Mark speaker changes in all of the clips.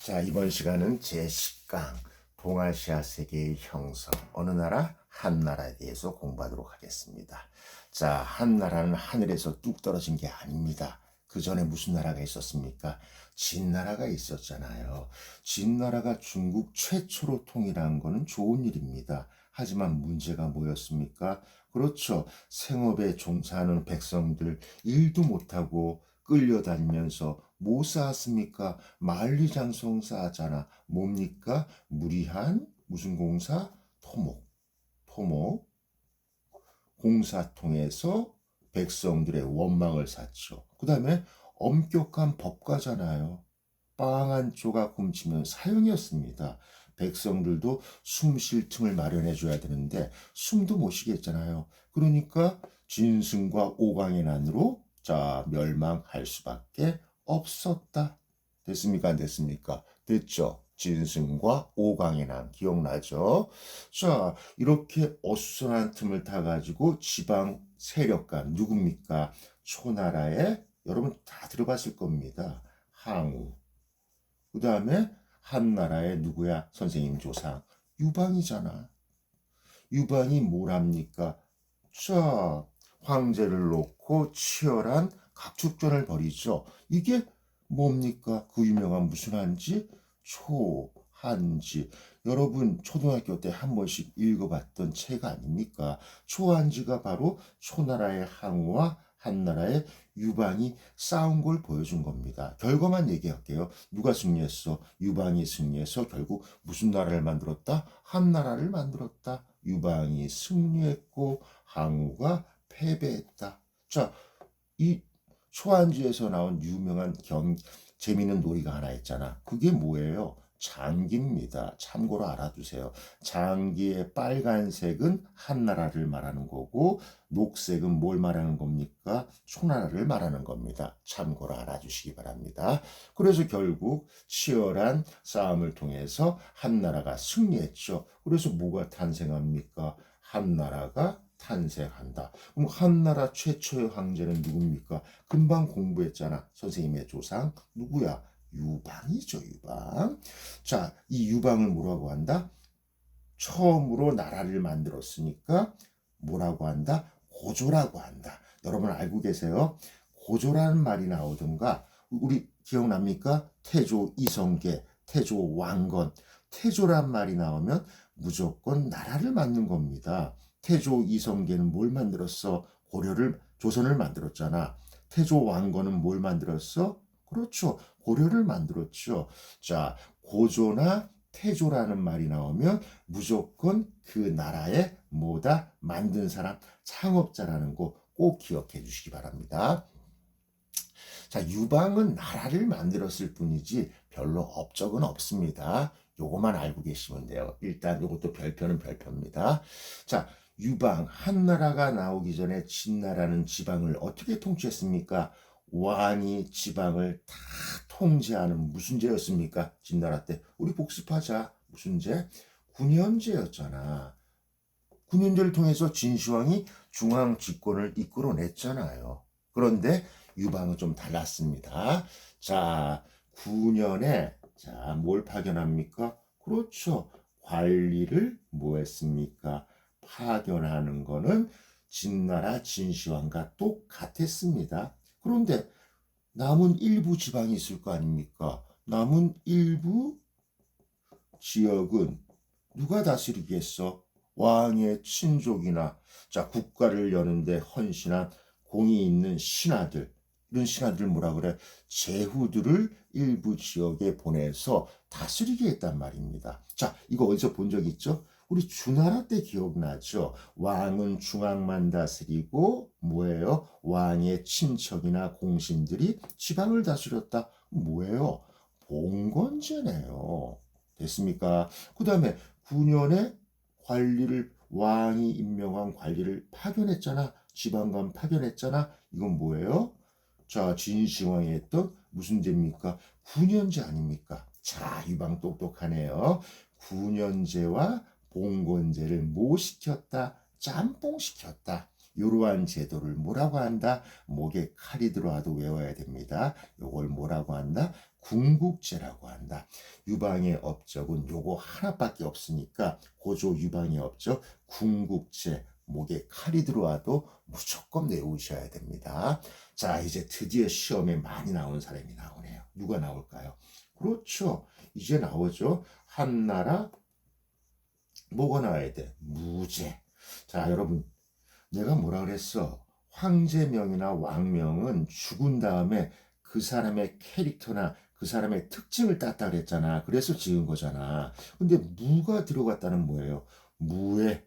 Speaker 1: 자, 이번 시간은 제10강 동아시아 세계의 형성, 어느 나라? 한나라에 대해서 공부하도록 하겠습니다. 자, 한나라는 하늘에서 뚝 떨어진 게 아닙니다. 그 전에 무슨 나라가 있었습니까? 진나라가 있었잖아요. 진나라가 중국 최초로 통일한 거는 좋은 일입니다. 하지만 문제가 뭐였습니까? 그렇죠. 생업에 종사하는 백성들 일도 못하고 끌려다니면서 뭐 쌓았습니까? 만리장성 쌓았잖아. 뭡니까? 무리한 무슨 공사? 토목 공사 통해서 백성들의 원망을 샀죠. 그 다음에 엄격한 법과잖아요. 빵 한 조각 훔치면 사형이었습니다. 백성들도 숨 쉴 틈을 마련해 줘야 되는데 숨도 못 쉬겠잖아요. 그러니까 진승과 오강의 난으로 멸망할 수밖에 없었다. 됐습니까? 안 됐습니까? 됐죠. 진승과 오강의 난 기억나죠? 자, 이렇게 어수선한 틈을 타가지고 지방 세력가 누굽니까? 초나라에 여러분 다 들어봤을 겁니다. 항우. 그 다음에 한나라의 누구야? 선생님 조상. 유방이잖아. 유방이 뭘 합니까? 자, 황제를 놓고 치열한 각축전을 벌이죠. 이게 뭡니까? 그 유명한 무슨 한지? 초한지. 여러분 초등학교 때 한 번씩 읽어봤던 책 아닙니까? 초한지가 바로 초나라의 항우와 한나라의 유방이 싸운 걸 보여준 겁니다. 결과만 얘기할게요. 누가 승리했어? 유방이 승리해서 결국 무슨 나라를 만들었다? 한나라를 만들었다. 유방이 승리했고 항우가 패배했다. 자, 이 초안지에서 나온 유명한 재미있는 놀이가 하나 있잖아. 그게 뭐예요? 장기입니다. 참고로 알아두세요. 장기의 빨간색은 한나라를 말하는 거고 녹색은 뭘 말하는 겁니까? 초나라를 말하는 겁니다. 참고로 알아주시기 바랍니다. 그래서 결국 치열한 싸움을 통해서 한나라가 승리했죠. 그래서 뭐가 탄생합니까? 한나라가 탄생한다. 그럼 한나라 최초의 황제는 누굽니까? 금방 공부했잖아. 선생님의 조상 누구야? 유방이죠, 유방. 자, 이 유방을 뭐라고 한다? 처음으로 나라를 만들었으니까 뭐라고 한다? 고조라고 한다. 여러분 알고 계세요? 고조라는 말이 나오든가 우리 기억납니까? 태조 이성계, 태조 왕건. 태조란 말이 나오면 무조건 나라를 만든 겁니다. 태조 이성계는 뭘 만들었어? 조선을 만들었잖아. 태조 왕건은 뭘 만들었어? 그렇죠. 고려를 만들었죠. 자, 고조나 태조라는 말이 나오면 무조건 그 나라의 뭐다 만든 사람, 창업자라는 거 꼭 기억해 주시기 바랍니다. 자, 유방은 나라를 만들었을 뿐이지 별로 업적은 없습니다. 요거만 알고 계시면 돼요. 일단 요것도 별표는 별표입니다. 자, 유방, 한나라가 나오기 전에 진나라는 지방을 어떻게 통치했습니까? 왕이 지방을 다 통제하는 무슨 제였습니까? 진나라 때. 우리 복습하자. 무슨 제? 군현제였잖아. 군현제를 통해서 진시황이 중앙 집권을 이끌어냈잖아요. 그런데 유방은 좀 달랐습니다. 자, 9년에 뭘 파견합니까? 그렇죠. 관리를 뭐 했습니까? 파견하는 거는 진나라 진시황과 똑같았습니다. 그런데 남은 일부 지방이 있을 거 아닙니까? 남은 일부 지역은 누가 다스리겠어? 왕의 친족이나 국가를 여는데 헌신한 공이 있는 신하들, 이런 신하들 뭐라 그래? 제후들을 일부 지역에 보내서 다스리게 했단 말입니다. 자, 이거 어디서 본 적 있죠? 우리 주나라 때 기억나죠? 왕은 중앙만 다스리고 뭐예요? 왕의 친척이나 공신들이 지방을 다스렸다. 뭐예요? 봉건제네요. 됐습니까? 그 다음에 9년에 왕이 임명한 관리를 파견했잖아. 지방관 파견했잖아. 이건 뭐예요? 자, 진시황이 했던 무슨 죄입니까? 9년제 아닙니까? 자, 유방 똑똑하네요. 9년제와 봉건제를 뭐 시켰다? 짬뽕 시켰다. 이러한 제도를 뭐라고 한다? 목에 칼이 들어와도 외워야 됩니다. 이걸 뭐라고 한다? 궁극제라고 한다. 유방의 업적은 요거 하나밖에 없으니까 고조 유방의 업적 궁극제. 목에 칼이 들어와도 무조건 외우셔야 됩니다. 자, 이제 드디어 시험에 많이 나온 사람이 나오네요. 누가 나올까요? 그렇죠. 이제 나오죠. 한나라 뭐가 나와야 돼? 무제. 자, 여러분, 내가 뭐라 그랬어? 황제명이나 왕명은 죽은 다음에 그 사람의 캐릭터나 그 사람의 특징을 땄다 그랬잖아. 그래서 지은 거잖아. 근데 무가 들어갔다는 뭐예요? 무의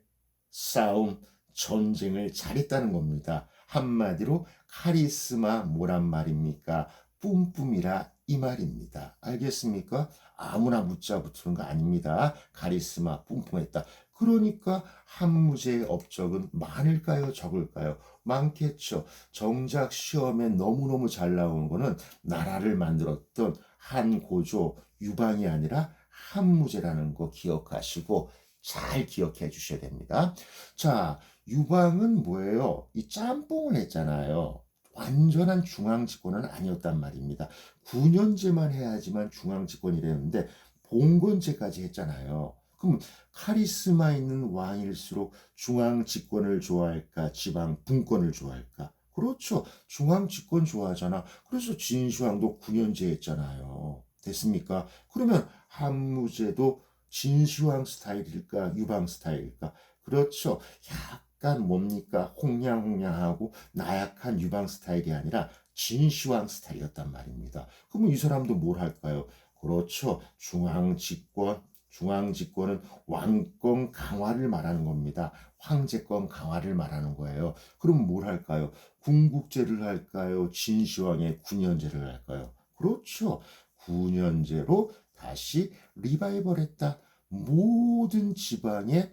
Speaker 1: 싸움, 전쟁을 잘했다는 겁니다. 한마디로 카리스마 뭐란 말입니까? 뿜뿜이라 이 말입니다. 알겠습니까? 아무나 묻자 붙는 거 아닙니다. 카리스마 뿜뿜했다. 그러니까 한무제의 업적은 많을까요? 적을까요? 많겠죠. 정작 시험에 너무너무 잘 나오는 거는 나라를 만들었던 한고조 유방이 아니라 한무제라는 거 기억하시고 잘 기억해 주셔야 됩니다. 자, 유방은 뭐예요? 이 짬뽕을 했잖아요. 완전한 중앙집권은 아니었단 말입니다. 9년제만 해야지만 중앙집권이랬는데 봉건제까지 했잖아요. 그럼 카리스마 있는 왕일수록 중앙집권을 좋아할까? 지방 분권을 좋아할까? 그렇죠. 중앙집권 좋아하잖아. 그래서 진시황도 9년제 했잖아요. 됐습니까? 그러면 한무제도 진시황 스타일일까? 유방 스타일일까? 그렇죠. 약간 뭡니까? 홍냥홍냥하고 나약한 유방 스타일이 아니라 진시황 스타일이었단 말입니다. 그러면 이 사람도 뭘 할까요? 그렇죠. 중앙집권은 왕권 강화를 말하는 겁니다. 황제권 강화를 말하는 거예요. 그럼 뭘 할까요? 궁극제를 할까요? 진시황의 9년제를 할까요? 그렇죠. 9년제로 다시 리바이벌했다. 모든 지방에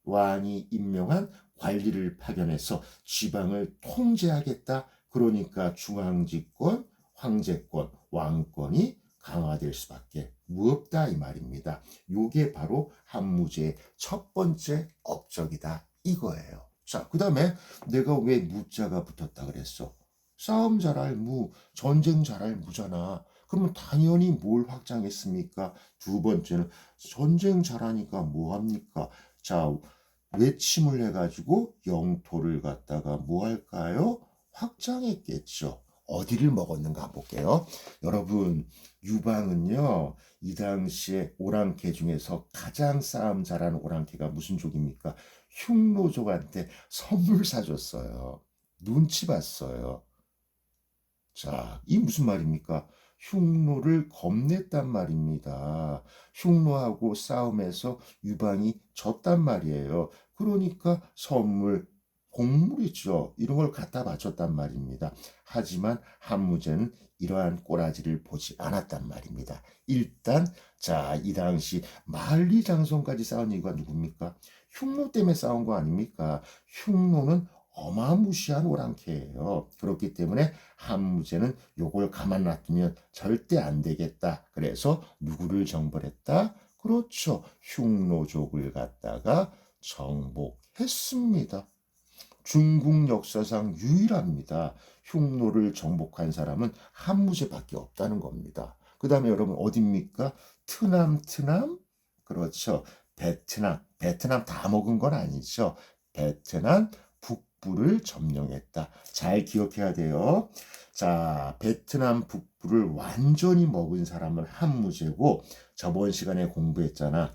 Speaker 1: 왕이 임명한 관리를 파견해서 지방을 통제하겠다. 그러니까 중앙집권, 황제권, 왕권이 강화될 수밖에 없다 이 말입니다. 요게 바로 한무제의 첫 번째 업적이다 이거예요. 자, 그 다음에 내가 왜 무자가 붙었다 그랬어? 싸움 잘할 무, 전쟁 잘할 무잖아. 그러면 당연히 뭘 확장했습니까? 두 번째는 전쟁 잘하니까 뭐 합니까? 자, 외침을 해가지고 영토를 갖다가 뭐 할까요? 확장했겠죠. 어디를 먹었는가 볼게요. 여러분, 유방은요, 이 당시에 오랑캐 중에서 가장 싸움 잘하는 오랑캐가 무슨 족입니까? 흉노족한테 선물 사줬어요. 눈치 봤어요. 자, 이 무슨 말입니까? 흉노를 겁냈단 말입니다. 흉노하고 싸움에서 유방이 졌단 말이에요. 그러니까 선물, 곡물이죠. 이런 걸 갖다 바쳤단 말입니다. 하지만 한무제는 이러한 꼬라지를 보지 않았단 말입니다. 일단 자, 이 당시 만리장성까지 싸운 이유가 누굽니까? 흉노 때문에 싸운 거 아닙니까? 흉노는 어마무시한 오랑캐예요. 그렇기 때문에 한무제는 요걸 가만 놔두면 절대 안 되겠다. 그래서 누구를 정벌했다? 그렇죠. 흉노족을 갖다가 정복했습니다. 중국 역사상 유일합니다. 흉노를 정복한 사람은 한무제밖에 없다는 겁니다. 그 다음에 여러분 어딥니까? 트남? 그렇죠. 베트남 다 먹은 건 아니죠. 베트남 북부를 점령했다. 잘 기억해야 돼요. 자, 베트남 북부를 완전히 먹은 사람은 한무제고 저번 시간에 공부했잖아.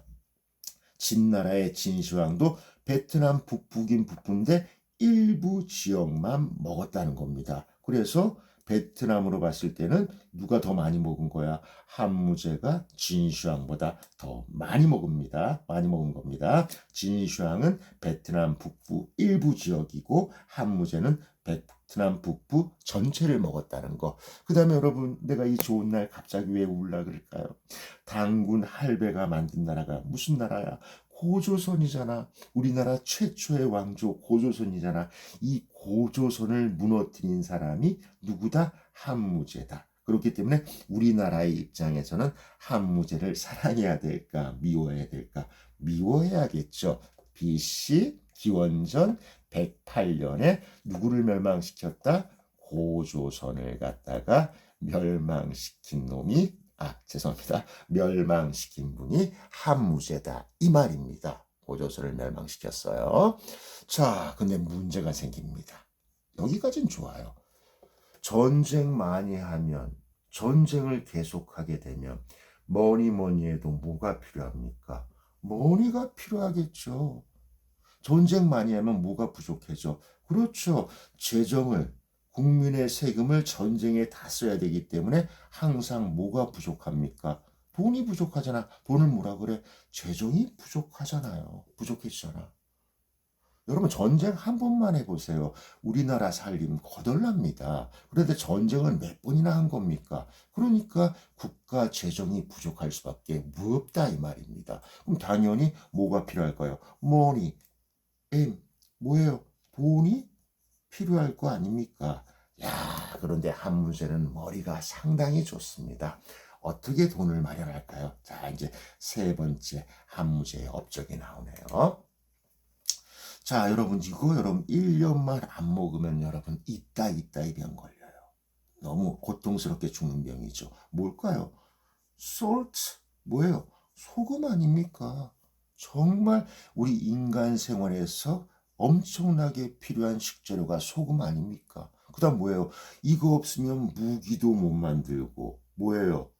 Speaker 1: 진나라의 진시황도 베트남 북부긴 북부인데 일부 지역만 먹었다는 겁니다. 그래서 베트남으로 봤을 때는 누가 더 많이 먹은 거야? 한무제가 진시황보다 더 많이 먹습니다. 많이 먹은 겁니다. 진시황은 베트남 북부 일부 지역이고 한무제는 베트남 북부 전체를 먹었다는 거. 그 다음에 여러분 내가 이 좋은 날 갑자기 왜 울라 그럴까요? 당군 할배가 만든 나라가 무슨 나라야? 고조선이잖아. 우리나라 최초의 왕조 고조선이잖아. 이 고조선을 무너뜨린 사람이 누구다? 한무제다. 그렇기 때문에 우리나라의 입장에서는 한무제를 사랑해야 될까? 미워해야 될까? 미워해야겠죠. BC 기원전 108년에 누구를 멸망시켰다? 고조선을 갖다가 멸망시킨 놈이 죄송합니다. 멸망시킨 분이 한무제다 이 말입니다. 고조선을 멸망시켰어요. 자, 근데 문제가 생깁니다. 여기까진 좋아요. 전쟁 많이 하면, 전쟁을 계속하게 되면 뭐니 해도 뭐가 필요합니까? 머니가 필요하겠죠. 전쟁 많이 하면 뭐가 부족해져? 그렇죠. 재정을, 국민의 세금을 전쟁에 다 써야 되기 때문에 항상 뭐가 부족합니까? 돈이 부족하잖아. 돈을 뭐라 그래? 재정이 부족하잖아요. 부족해지잖아. 여러분 전쟁 한 번만 해보세요. 우리나라 살림 거덜납니다. 그런데 전쟁을 몇 번이나 한 겁니까? 그러니까 국가 재정이 부족할 수밖에 없다 이 말입니다. 그럼 당연히 뭐가 필요할까요? 머니, 뭐예요? 돈이 필요할 거 아닙니까? 야, 그런데 한문세는 머리가 상당히 좋습니다. 어떻게 돈을 마련할까요? 자, 이제 세 번째 한문세의 업적이 나오네요. 자, 여러분, 이거 여러분 1년만 안 먹으면 여러분 있다 이 병 걸려요. 너무 고통스럽게 죽는 병이죠. 뭘까요? salt, 뭐예요? 소금 아닙니까? 정말 우리 인간 생활에서 엄청나게 필요한 식재료가 소금 아닙니까? 그 다음 뭐예요? 이거 없으면 무기도 못 만들고, 뭐예요?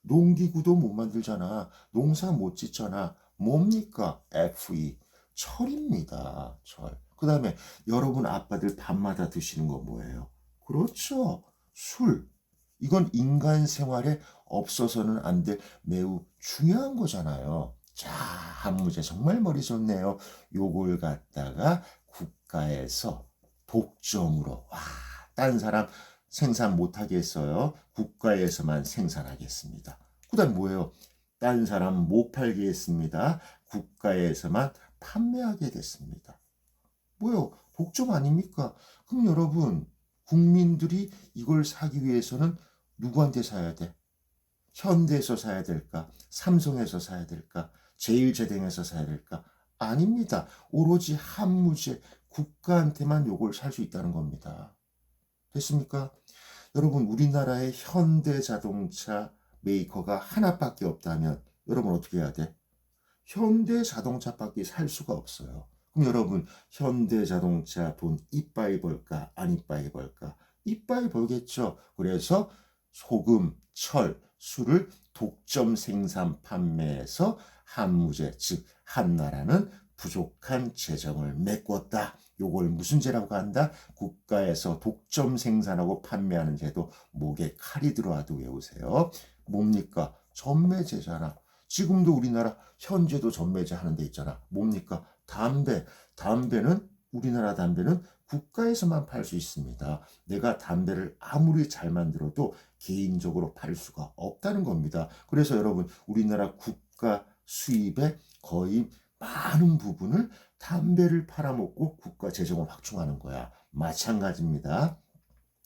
Speaker 1: 농기구도 못 만들잖아. 농사 못 짓잖아. 뭡니까? FE. 철입니다. 철. 그 다음에 여러분 아빠들 밤마다 드시는 거 뭐예요? 그렇죠. 술. 이건 인간 생활에 없어서는 안 될 매우 중요한 거잖아요. 자, 한무제 정말 머리 좋네요. 요걸 갖다가 국가에서 독점으로, 딴 사람 생산 못하게 했어요. 국가에서만 생산하겠습니다. 그 다음 뭐예요? 딴 사람 못 팔게 했습니다. 국가에서만 판매하게 됐습니다. 뭐요? 독점 아닙니까? 그럼 여러분, 국민들이 이걸 사기 위해서는 누구한테 사야 돼? 현대에서 사야 될까? 삼성에서 사야 될까? 제일제당에서 사야 될까? 아닙니다. 오로지 한무제 국가한테만 요걸 살 수 있다는 겁니다. 됐습니까? 여러분, 우리나라의 현대자동차 메이커가 하나밖에 없다면 여러분 어떻게 해야 돼? 현대자동차밖에 살 수가 없어요. 그럼 여러분, 현대자동차 돈 이빠이 벌까? 안 이빠이 벌까? 이빠이 벌겠죠. 그래서 소금, 철, 술을 독점 생산 판매해서 한무제, 즉 한나라는 부족한 재정을 메꿨다. 요걸 무슨 제라고 한다? 국가에서 독점 생산하고 판매하는 제도. 목에 칼이 들어와도 외우세요. 뭡니까? 전매제잖아. 지금도 우리나라 현재도 전매제 하는 데 있잖아. 뭡니까? 담배. 우리나라 담배는 국가에서만 팔 수 있습니다. 내가 담배를 아무리 잘 만들어도 개인적으로 팔 수가 없다는 겁니다. 그래서 여러분, 우리나라 국가 수입의 거의 많은 부분을 담배를 팔아먹고 국가 재정을 확충하는 거야. 마찬가지입니다.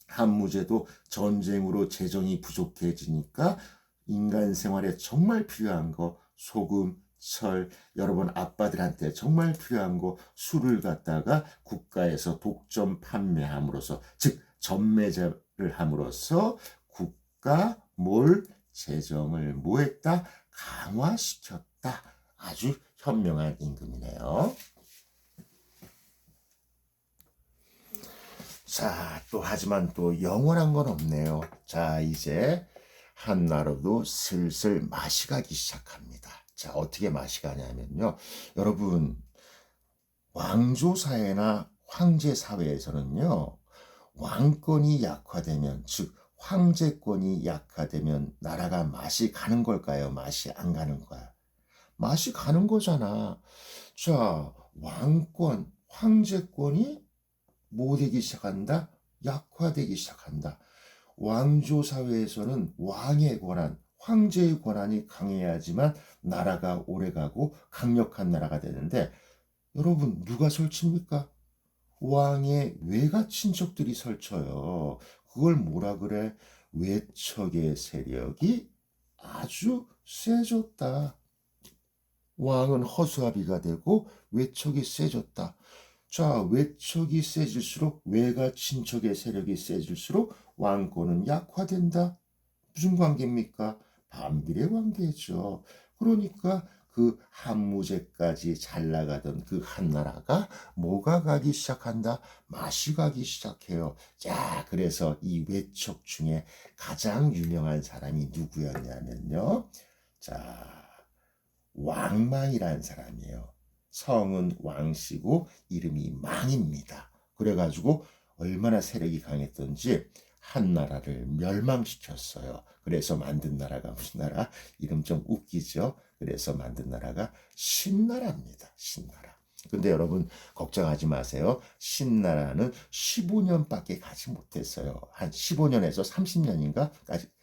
Speaker 1: 한무제도 전쟁으로 재정이 부족해지니까 인간 생활에 정말 필요한 거 소금, 철, 여러분 아빠들한테 정말 필요한 거 술을 갖다가 국가에서 독점 판매함으로써, 즉 전매제를 함으로써 국가 재정을 뭐했다? 강화시켰다. 아주 현명한 임금이네요. 자, 하지만 또 영원한 건 없네요. 자, 이제 한나라도 슬슬 맛이 가기 시작합니다. 자, 어떻게 맛이 가냐면요. 여러분, 왕조사회나 황제사회에서는요, 왕권이 약화되면, 즉 황제권이 약화되면 나라가 맛이 가는 걸까요? 맛이 안 가는 거야? 맛이 가는 거잖아. 자, 왕권, 황제권이 뭐 되기 시작한다? 약화되기 시작한다. 왕조 사회에서는 왕의 권한, 황제의 권한이 강해야지만 나라가 오래가고 강력한 나라가 되는데, 여러분 누가 설칩니까? 왕의 외가 친척들이 설쳐요. 그걸 뭐라 그래? 외척의 세력이 아주 세졌다. 왕은 허수아비가 되고 외척이 세졌다. 자, 외척이 세질수록 외가 친척의 세력이 세질수록 왕권은 약화된다. 무슨 관계입니까? 반비례 관계죠. 그러니까 그 한무제까지 잘 나가던 그 한나라가 뭐가 가기 시작한다? 맛이 가기 시작해요. 자, 그래서 이 외척 중에 가장 유명한 사람이 누구였냐면요. 자, 왕망이라는 사람이에요. 성은 왕씨고 이름이 망입니다. 그래가지고 얼마나 세력이 강했던지 한나라를 멸망시켰어요. 그래서 만든 나라가 무슨 나라? 이름 좀 웃기죠? 그래서 만든 나라가 신나라입니다. 신나라. 근데 여러분 걱정하지 마세요. 신나라는 15년밖에 가지 못했어요. 한 15년에서 30년인가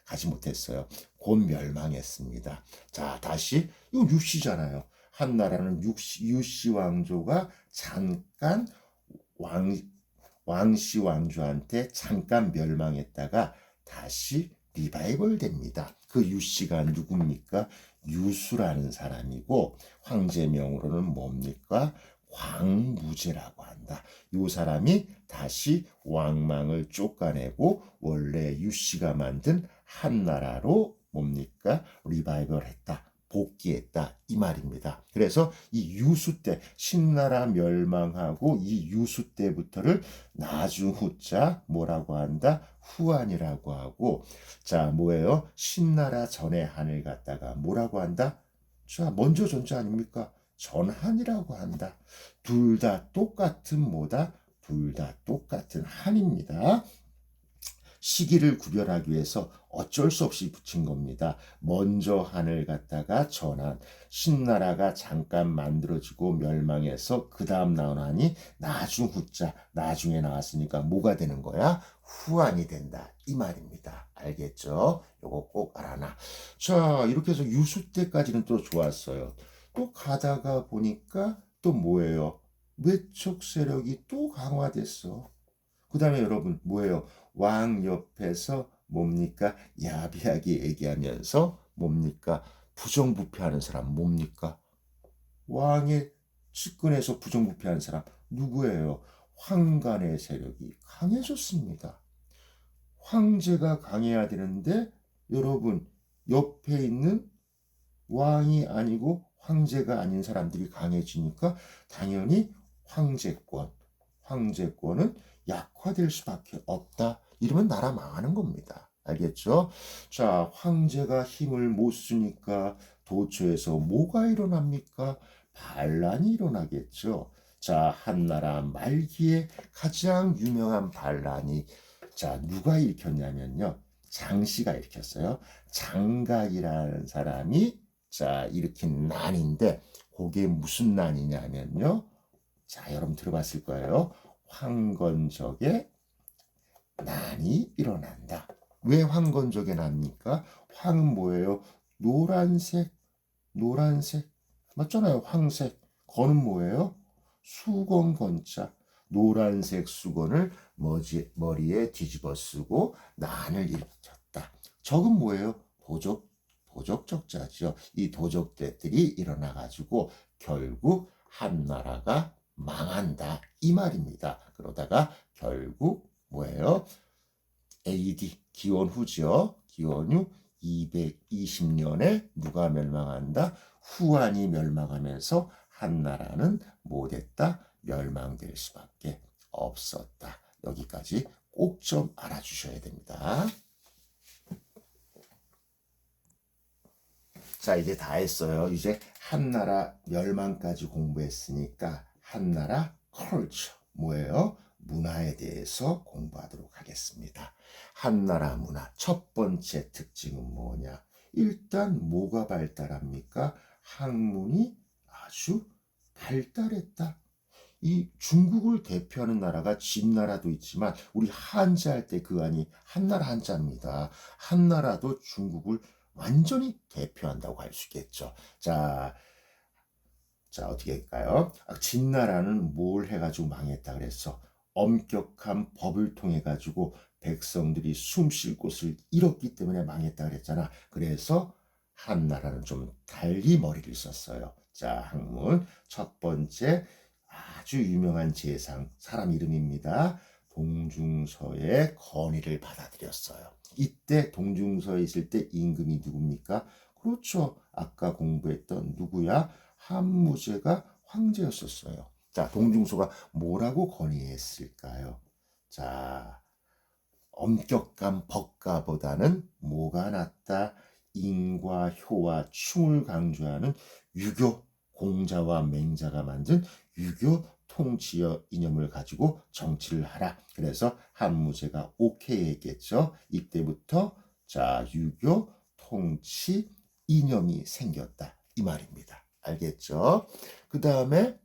Speaker 1: 가지 못했어요. 곧 멸망했습니다. 자, 다시 이거 유씨잖아요. 한나라는 유씨 왕조가 잠깐 왕 왕씨 왕조한테 잠깐 멸망했다가 다시 리바이벌 됩니다. 그 유씨가 누굽니까? 유수라는 사람이고 황제명으로는 뭡니까? 광무제라고 한다. 이 사람이 다시 왕망을 쫓아내고 원래 유씨가 만든 한나라로 뭡니까? 리바이벌 했다. 복귀했다 이 말입니다. 그래서 이 유수 때 신나라 멸망하고 이 유수 때부터를 나중 후자 뭐라고 한다? 후한이라고 하고 자 뭐예요? 신나라 전의 한을 갖다가 뭐라고 한다? 자 먼저 전자 아닙니까? 전한이라고 한다. 둘 다 똑같은 뭐다? 둘 다 똑같은 한입니다. 시기를 구별하기 위해서 어쩔 수 없이 붙인 겁니다. 먼저 한을 갖다가 전한, 신나라가 잠깐 만들어지고 멸망해서 그 다음 나온 한이 나중 후자, 나중에 나왔으니까 뭐가 되는 거야? 후한이 된다. 이 말입니다. 알겠죠? 요거 꼭 알아놔. 자, 이렇게 해서 유수 때까지는 또 좋았어요. 또 가다가 보니까 또 뭐예요? 외척 세력이 또 강화됐어. 그 다음에 여러분 뭐예요? 왕 옆에서 뭡니까? 야비하게 얘기하면서 뭡니까? 부정부패하는 사람 뭡니까? 왕의 측근에서 부정부패하는 사람 누구예요? 황간의 세력이 강해졌습니다. 황제가 강해야 되는데 여러분 옆에 있는 왕이 아니고 황제가 아닌 사람들이 강해지니까 당연히 황제권은 약화될 수밖에 없다. 이러면 나라 망하는 겁니다. 알겠죠? 자, 황제가 힘을 못 쓰니까 도처에서 뭐가 일어납니까? 반란이 일어나겠죠. 자, 한나라 말기에 가장 유명한 반란이 자, 누가 일으켰냐면요. 장씨가 일으켰어요. 장각이라는 사람이 자, 일으킨 난인데 그게 무슨 난이냐면요. 자, 여러분 들어봤을 거예요. 황건적의 난이 일어난다. 왜 황건적의 난입니까? 황은 뭐예요? 노란색, 노란색. 맞잖아요. 황색. 건은 뭐예요? 수건 건자. 노란색 수건을 머리에 뒤집어 쓰고 난을 일으켰다. 적은 뭐예요? 도적적자죠. 이 도적들이 일어나가지고 결국 한나라가 망한다. 이 말입니다. 그러다가 결국 뭐예요? AD 기원 후죠. 기원 후 220년에 누가 멸망한다? 후한이 멸망하면서 한나라는 못했다? 멸망될 수밖에 없었다. 여기까지 꼭 좀 알아주셔야 됩니다. 자, 이제 다 했어요. 이제 한나라 멸망까지 공부했으니까 한나라 컬처 뭐예요? 문화에 대해서 공부하도록 하겠습니다. 한나라 문화 첫 번째 특징은 뭐냐? 일단 뭐가 발달합니까? 학문이 아주 발달했다. 이 중국을 대표하는 나라가 진나라도 있지만 우리 한자 할 때 그 안이 한나라 한자입니다. 한나라도 중국을 완전히 대표한다고 할 수 있겠죠. 자, 어떻게 할까요? 진나라는 뭘 해가지고 망했다 그랬어? 엄격한 법을 통해 가지고 백성들이 숨 쉴 곳을 잃었기 때문에 망했다 그랬잖아. 그래서 한나라는 좀 달리 머리를 썼어요. 자, 학문 첫 번째 아주 유명한 재상 사람 이름입니다. 동중서의 건의를 받아들였어요. 이때 동중서에 있을 때 임금이 누굽니까? 그렇죠. 아까 공부했던 누구야? 한무제가 황제였었어요. 자, 동중서가 뭐라고 건의했을까요? 자, 엄격한 법가보다는 뭐가 낫다? 인과 효와 충을 강조하는 유교, 공자와 맹자가 만든 유교 통치 이념을 가지고 정치를 하라. 그래서 한무제가 오케이 했겠죠. 이때부터 자, 유교 통치 이념이 생겼다. 이 말입니다. 알겠죠? 그 다음에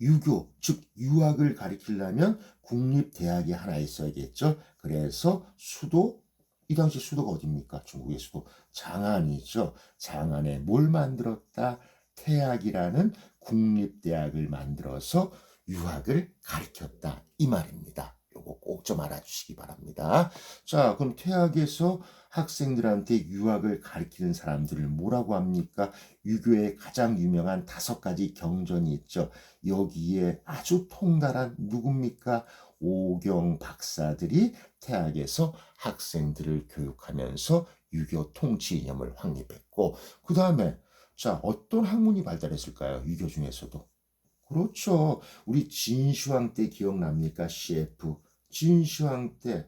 Speaker 1: 유교, 즉 유학을 가리키려면 국립대학이 하나 있어야겠죠. 그래서 수도, 이 당시 수도가 어디입니까? 중국의 수도 장안이죠. 장안에 뭘 만들었다? 태학이라는 국립대학을 만들어서 유학을 가리켰다. 이 말입니다. 요거 꼭 좀 알아주시기 바랍니다. 자, 그럼 태학에서 학생들한테 유학을 가리키는 사람들을 뭐라고 합니까? 유교의 가장 유명한 5가지 경전이 있죠. 여기에 아주 통달한 누굽니까? 오경 박사들이 태학에서 학생들을 교육하면서 유교 통치 이념을 확립했고, 그 다음에 자, 어떤 학문이 발달했을까요? 유교 중에서도. 그렇죠. 우리 진시황 때 기억납니까? CF. 진시황 때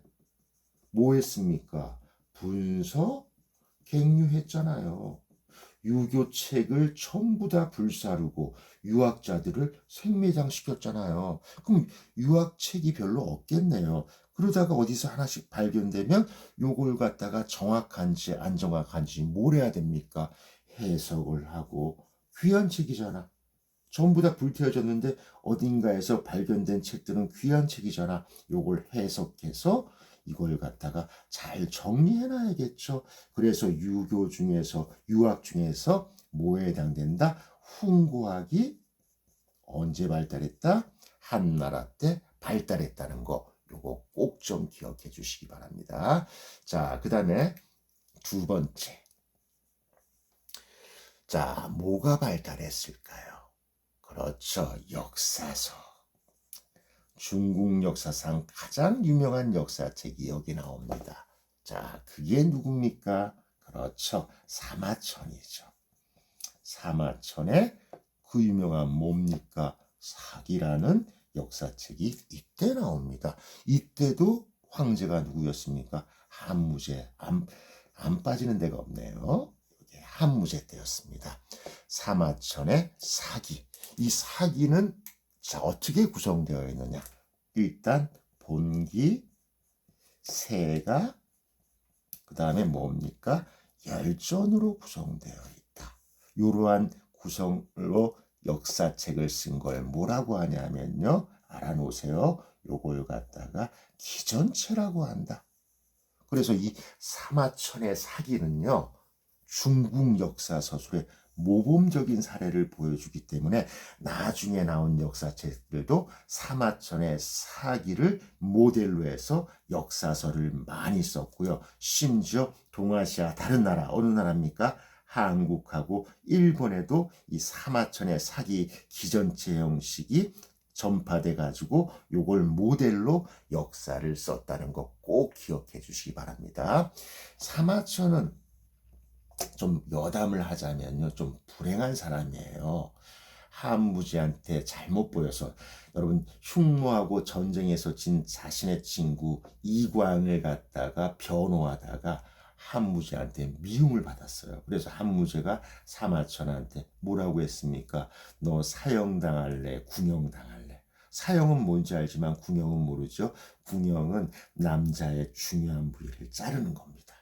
Speaker 1: 뭐 했습니까? 분서 갱유했잖아요. 유교책을 전부 다 불사르고 유학자들을 생매장시켰잖아요. 그럼 유학책이 별로 없겠네요. 그러다가 어디서 하나씩 발견되면 요걸 갖다가 정확한지 안 정확한지 뭘 해야 됩니까? 해석을 하고 귀한 책이잖아. 전부 다 불태워졌는데 어딘가에서 발견된 책들은 귀한 책이잖아. 요걸 해석해서 이걸 갖다가 잘 정리해놔야겠죠. 그래서 유교 중에서 유학 중에서 뭐에 해당된다? 훈구학이 언제 발달했다? 한나라 때 발달했다는 거. 요거 꼭 좀 기억해 주시기 바랍니다. 자, 그 다음에 두 번째. 자, 뭐가 발달했을까요? 그렇죠. 역사서. 중국 역사상 가장 유명한 역사책이 여기 나옵니다. 자, 그게 누굽니까? 그렇죠. 사마천이죠. 사마천의 그 유명한 뭡니까? 사기라는 역사책이 이때 나옵니다. 이때도 황제가 누구였습니까? 한무제. 안 빠지는 데가 없네요. 한무제 때였습니다. 사마천의 사기. 이 사기는 자, 어떻게 구성되어 있느냐? 일단 본기, 세가, 그 다음에 뭡니까? 열전으로 구성되어 있다. 이러한 구성으로 역사책을 쓴 걸 뭐라고 하냐면요. 알아놓으세요. 요걸 갖다가 기전체라고 한다. 그래서 이 사마천의 사기는요. 중국 역사 서술의 모범적인 사례를 보여주기 때문에 나중에 나온 역사책들도 사마천의 사기를 모델로 해서 역사서를 많이 썼고요. 심지어 동아시아 다른 나라, 어느 나라입니까? 한국하고 일본에도 이 사마천의 사기 기전체 형식이 전파돼 가지고 요걸 모델로 역사를 썼다는 거 꼭 기억해 주시기 바랍니다. 사마천은 좀 여담을 하자면요. 좀 불행한 사람이에요. 한무제한테 잘못 보여서 여러분 흉노하고 전쟁에서 진 자신의 친구 이광을 갖다가 변호하다가 한무제한테 미움을 받았어요. 그래서 한무제가 사마천한테 뭐라고 했습니까? 너 사형당할래? 궁형당할래? 사형은 뭔지 알지만 궁형은 모르죠. 궁형은 남자의 중요한 부위를 자르는 겁니다.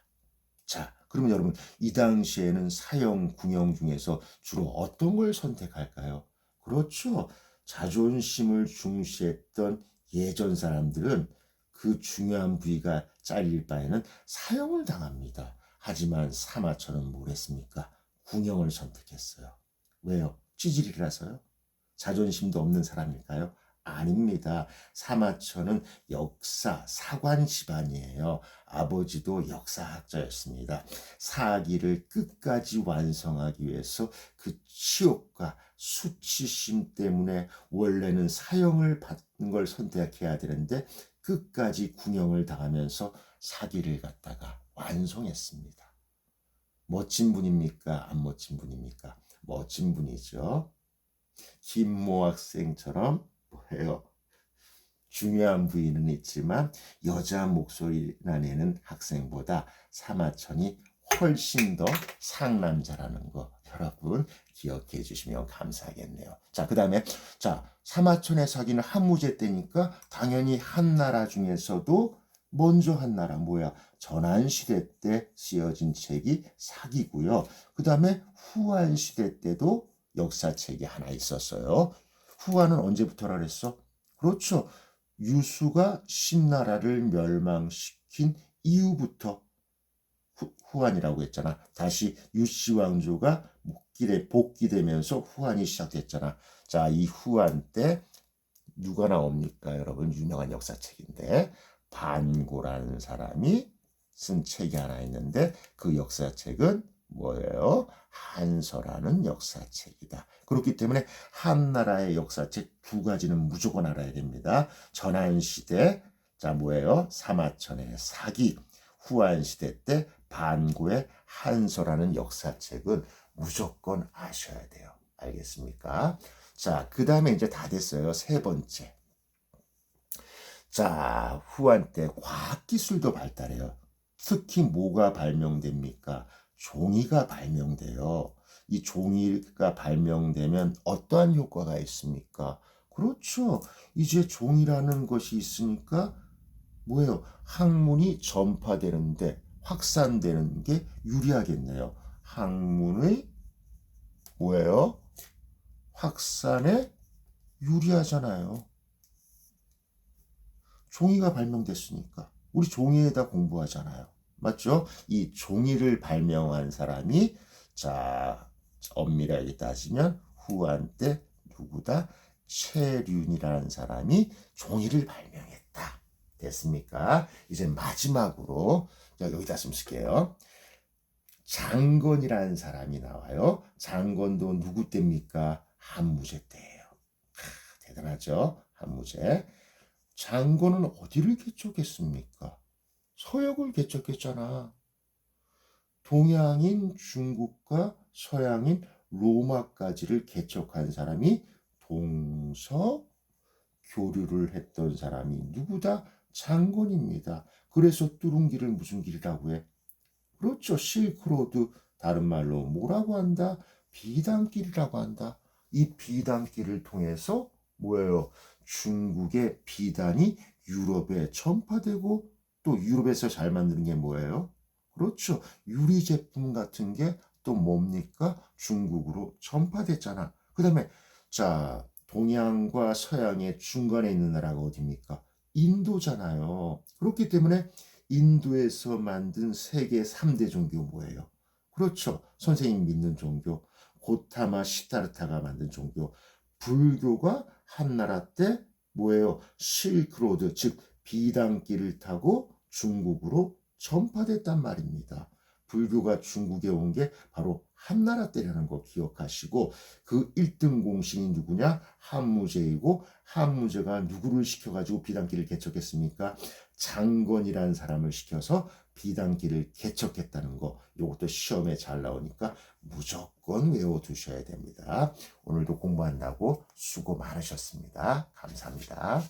Speaker 1: 자, 그러면 여러분 이 당시에는 사형, 궁형 중에서 주로 어떤 걸 선택할까요? 그렇죠. 자존심을 중시했던 예전 사람들은 그 중요한 부위가 잘릴 바에는 사형을 당합니다. 하지만 사마천은 뭘 했습니까? 궁형을 선택했어요. 왜요? 찌질이라서요? 자존심도 없는 사람일까요? 아닙니다. 사마천은 역사, 사관 집안이에요. 아버지도 역사학자였습니다. 사기를 끝까지 완성하기 위해서 그 치욕과 수치심 때문에 원래는 사형을 받는 걸 선택해야 되는데 끝까지 궁형을 당하면서 사기를 갖다가 완성했습니다. 멋진 분입니까? 안 멋진 분입니까? 멋진 분이죠. 김모 학생처럼 뭐예요? 중요한 부위는 있지만 여자 목소리나 내는 학생보다 사마천이 훨씬 더 상남자라는 거 여러분 기억해 주시면 감사하겠네요. 자, 그 다음에 사마천의 사기는 한무제 때니까 당연히 한나라 중에서도 먼저 한나라 뭐야? 전한시대 때 쓰여진 책이 사기고요. 그 다음에 후한시대 때도 역사책이 하나 있었어요. 후한은 언제부터라 그랬어? 그렇죠. 유수가 신나라를 멸망시킨 이후부터 후한이라고 했잖아. 다시 유씨 왕조가 복귀되면서 후한이 시작됐잖아. 자, 이 후한 때 누가 나옵니까? 여러분 유명한 역사책인데 반고라는 사람이 쓴 책이 하나 있는데 그 역사책은 뭐예요? 한서라는 역사책이다. 그렇기 때문에 한나라의 역사책 두 가지는 무조건 알아야 됩니다. 전한시대 뭐예요? 사마천의 사기, 후한시대 때 반고의 한서라는 역사책은 무조건 아셔야 돼요. 알겠습니까? 자, 그 다음에 이제 다 됐어요. 세 번째. 자, 후한 때 과학기술도 발달해요. 특히 뭐가 발명됩니까? 종이가 발명돼요. 이 종이가 발명되면 어떠한 효과가 있습니까? 그렇죠. 이제 종이라는 것이 있으니까 뭐예요? 학문이 전파되는데 확산되는 게 유리하겠네요. 학문의 뭐예요? 확산에 유리하잖아요. 종이가 발명됐으니까 우리 종이에다 공부하잖아요. 맞죠? 이 종이를 발명한 사람이 엄밀하게 따지면 후한 때 누구다? 최륜이라는 사람이 종이를 발명했다. 됐습니까? 이제 마지막으로 여기다 좀 쓸게요. 장건이라는 사람이 나와요. 장건도 누구 때입니까? 한무제 때예요. 대단하죠? 한무제. 장건은 어디를 개척했습니까? 서역을 개척했잖아. 동양인 중국과 서양인 로마까지를 개척한 사람이 동서교류를 했던 사람이 누구다? 장건입니다. 그래서 뚜룽길을 무슨 길이라고 해? 그렇죠. 실크로드, 다른 말로 뭐라고 한다? 비단길이라고 한다. 이 비단길을 통해서 뭐예요? 중국의 비단이 유럽에 전파되고 또 유럽에서 잘 만드는 게 뭐예요? 그렇죠. 유리 제품 같은 게 또 뭡니까? 중국으로 전파됐잖아. 그 다음에 동양과 서양의 중간에 있는 나라가 어디입니까? 인도잖아요. 그렇기 때문에 인도에서 만든 세계 3대 종교 뭐예요? 그렇죠. 선생님 믿는 종교. 고타마 시타르타가 만든 종교. 불교가 한나라 때 뭐예요? 실크로드, 즉 비단길을 타고 중국으로 전파됐단 말입니다. 불교가 중국에 온 게 바로 한나라 때라는 거 기억하시고 그 1등 공신이 누구냐? 한무제이고 한무제가 누구를 시켜가지고 비단길을 개척했습니까? 장건이라는 사람을 시켜서 비단길을 개척했다는 거 이것도 시험에 잘 나오니까 무조건 외워두셔야 됩니다. 오늘도 공부한다고 수고 많으셨습니다. 감사합니다.